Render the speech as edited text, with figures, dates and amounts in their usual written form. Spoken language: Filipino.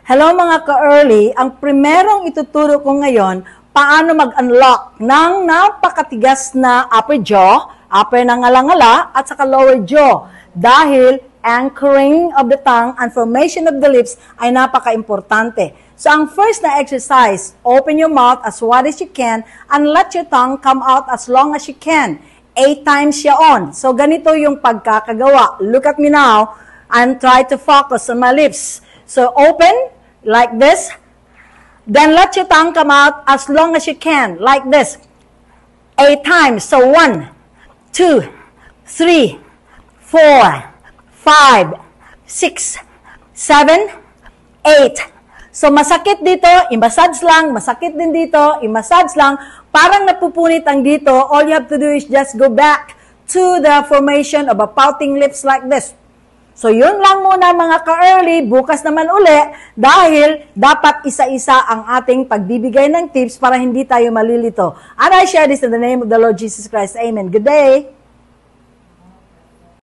Hello mga ka-early, ang primerong ituturo ko ngayon, paano mag-unlock ng napakatigas na upper jaw, upper na ngala-ngala, at saka lower jaw. Dahil anchoring of the tongue and formation of the lips ay napaka-importante. So ang first na exercise, open your mouth as wide as you can and let your tongue come out as long as you can. 8 times siya on. So ganito yung pagkakagawa. Look at me now and try to focus on my lips. So open like this. Then let your tongue come out as long as you can, like this. 8 times. So 1, 2, 3, 4, 5, 6, 7, 8. So masakit dito, i-massage lang. Masakit din dito, i-massage lang. Parang napupunit ang dito. All you have to do is just go back to the formation of a pouting lips like this. So yun lang muna mga ka-early, bukas naman uli dahil dapat isa-isa ang ating pagbibigay ng tips para hindi tayo malilito. And I share this in the name of the Lord Jesus Christ. Amen. Good day!